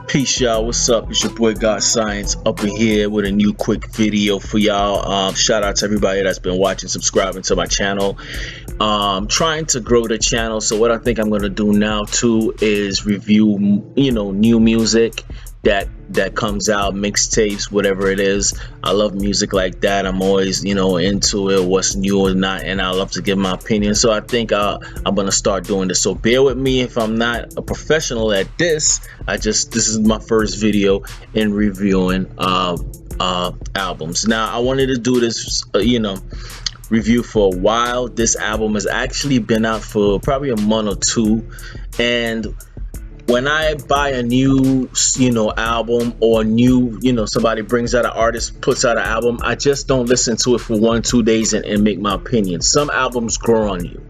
Peace, y'all. What's up? It's your boy God Science up in here with a new quick video for y'all. Shout out to everybody that's been watching, subscribing to my channel. Trying to grow the channel. So what I think I'm gonna do now too is review, new music that comes out, mixtapes, whatever it is. I love music like that. I'm always, into it, what's new or not, and I love to give my opinion. So I think I'm gonna start doing this. So bear with me if I'm not a professional at this. This is my first video in reviewing albums. Now I wanted to do this, review for a while. This album has actually been out for probably a month or two, and when I buy a new, album, or new, somebody brings out an artist, puts out an album, I just don't listen to it for 1-2 days and make my opinion. Some albums grow on you.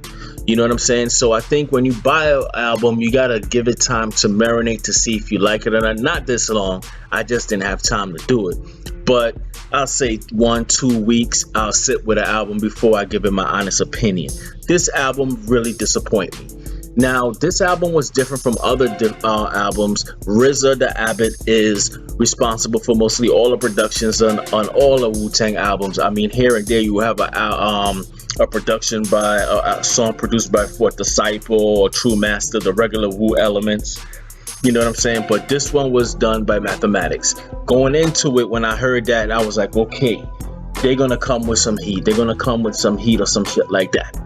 You know what I'm saying? So I think when you buy an album, you gotta give it time to marinate to see if you like it or not. Not this long. I just didn't have time to do it. But I'll say 1-2 weeks, I'll sit with an album before I give it my honest opinion. This album really disappointed me. Now, this album was different from other albums. RZA the Abbott is responsible for mostly all the productions on all the Wu-Tang albums. I mean, here and there you have a production by a song produced by Fourth Disciple or True Master, the regular Wu elements. You know what I'm saying? But this one was done by Mathematics. Going into it, when I heard that, I was like, okay, they're gonna come with some heat. They're gonna come with some heat or some shit like that.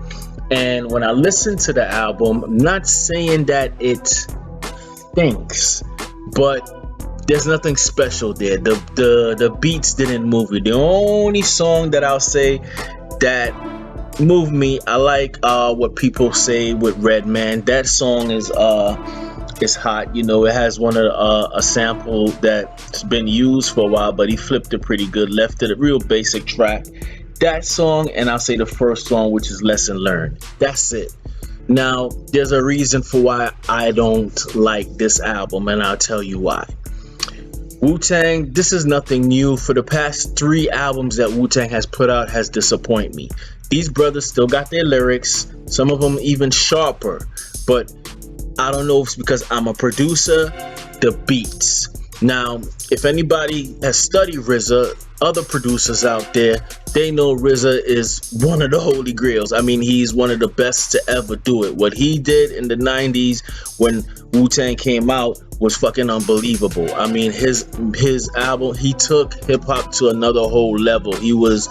And when I listened to the album, I'm not saying that it stinks, but there's nothing special there. The beats didn't move me. The only song that I'll say that moved me, I like what people say with Redman. That song is hot. It has one of a sample that's been used for a while, but he flipped it pretty good, left it a real basic track. That song, and I'll say the first song, which is Lesson Learned. That's it. Now, there's a reason for why I don't like this album, and I'll tell you why. Wu-Tang, this is nothing new. For the past 3 albums that Wu-Tang has put out has disappointed me. These brothers still got their lyrics, some of them even sharper, but I don't know if it's because I'm a producer, the beats. Now, if anybody has studied RZA, other producers out there, they know RZA is one of the holy grails. I mean, he's one of the best to ever do it. What he did in the 90s when Wu-Tang came out was fucking unbelievable. I mean, his album, he took hip-hop to another whole level. He was,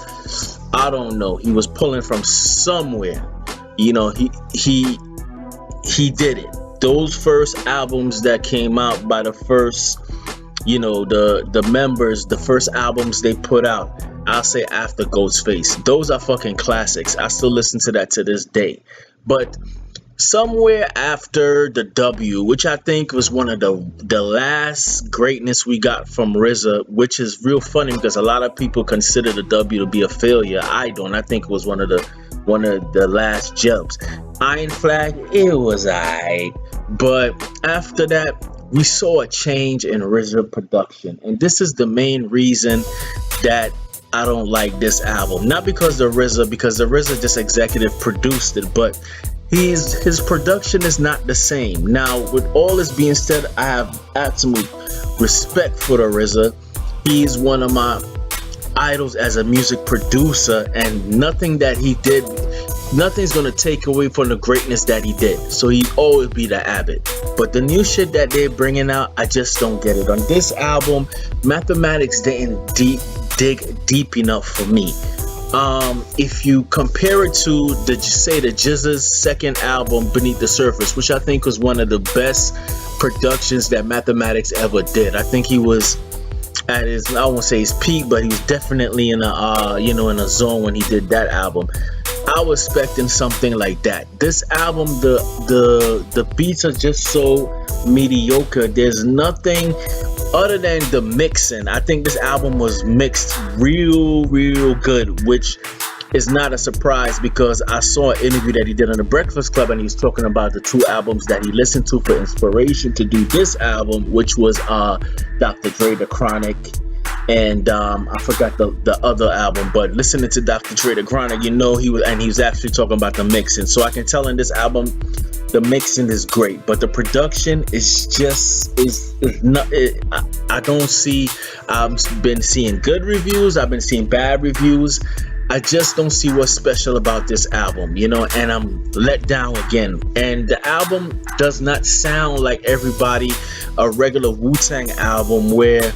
I don't know, he was pulling from somewhere. He did it. Those first albums that came out by the first, the members, the first albums they put out, I'll say after Ghostface, those are fucking classics. I still listen to that to this day. But somewhere after the W, which I think was one of the last greatness we got from RZA, which is real funny because a lot of people consider the W to be a failure. I don't. I think it was one of the last jumps. Iron Flag, it was alright. But after that, we saw a change in RZA production, and this is the main reason that I don't like this album. Not because the RZA just executive produced it, but his production is not the same. Now, with all this being said, I have absolute respect for the RZA. He's one of my idols as a music producer, and nothing that he did, nothing's gonna take away from the greatness that he did. So he'd always be the Abbott. But the new shit that they're bringing out, I just don't get it. On this album, Mathematics didn't dig deep enough for me. If you compare it to the GZA's second album, Beneath the Surface, which I think was one of the best productions that Mathematics ever did. I think he was at his, I won't say his peak, but he was definitely in a zone when he did that album. I was expecting something like that. This album, the beats are just so mediocre. There's nothing other than the mixing. I think this album was mixed real good, which is not a surprise because I saw an interview that he did on the Breakfast Club, and he was talking about the 2 albums that he listened to for inspiration to do this album, which was Dr. Dre, The Chronic, and I forgot the other album. But listening to Dr. Dre, The Chronic, he was actually talking about the mixing. So I can tell in this album, The mixing is great, but the production is not. I don't see. I've been seeing good reviews. I've been seeing bad reviews. I just don't see what's special about this album, and I'm let down again. And the album does not sound like a regular Wu-Tang album where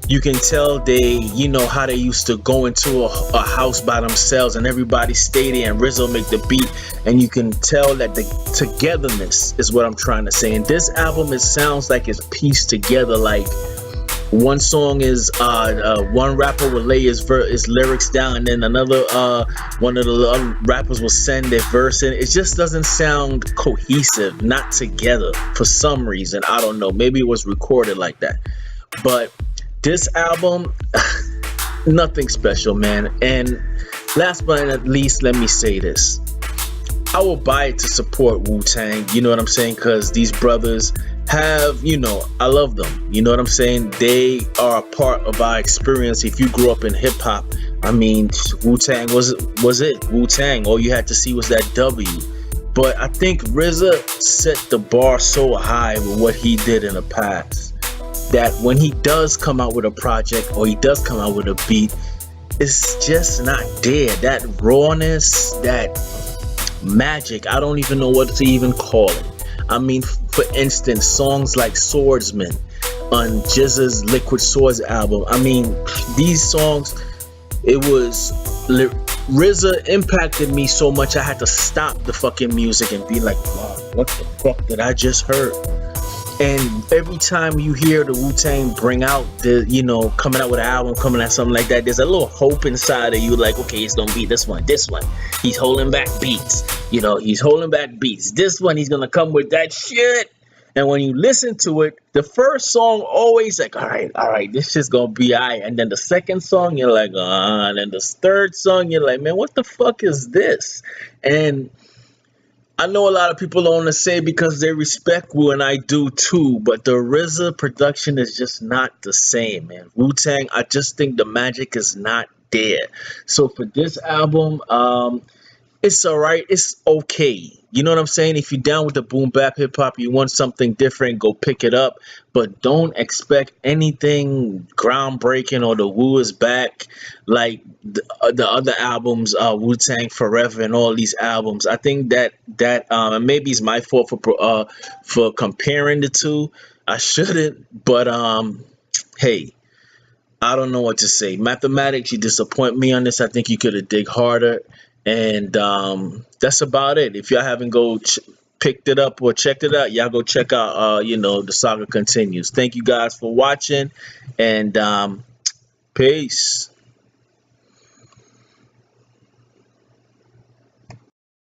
you can tell how they used to go into a house by themselves and everybody stay there and Rizzo make the beat, and you can tell that the togetherness is what I'm trying to say. And this album, it sounds like it's pieced together. Like one song is one rapper will lay his lyrics down, and then another one of the other rappers will send their verse in. It just doesn't sound cohesive, not together for some reason. I don't know. Maybe it was recorded like that, but this album, nothing special, man. And last but not least, let me say this. I will buy it to support Wu-Tang, you know what I'm saying? Because these brothers have, I love them. You know what I'm saying? They are a part of our experience. If you grew up in hip-hop, I mean, Wu-Tang was it. Wu-Tang, all you had to see was that W. But I think RZA set the bar so high with what he did in the past, that when he does come out with a project or he does come out with a beat, it's just not there. That rawness, that magic, I don't even know what to even call it. I mean, for instance, songs like Swordsman on GZA's Liquid Swords album. I mean, these songs, RZA impacted me so much I had to stop the fucking music and be like, wow, what the fuck did I just heard? And every time you hear the Wu-Tang bring out coming out with an album, coming out something like that, there's a little hope inside of you, like, okay, it's gonna be this one. He's holding back beats. This one, he's gonna come with that shit. And when you listen to it, the first song always like, all right, this shit's gonna be all right. And then the second song, you're like, and then the third song, you're like, man, what the fuck is this? And I know a lot of people don't want to say because they respect Wu, and I do too, but the RZA production is just not the same, man. Wu-Tang, I just think the magic is not there. So for this album, it's all right. It's okay. You know what I'm saying? If you're down with the boom bap hip hop, you want something different, go pick it up. But don't expect anything groundbreaking or the Wu is back like the other albums, Wu-Tang Forever and all these albums. I think that and maybe it's my fault for comparing the two. I shouldn't, but hey, I don't know what to say. Mathematics, you disappoint me on this. I think you could have dig harder. And that's about it. If y'all haven't picked it up or checked it out, y'all go check out the saga continues. Thank you guys for watching, and peace.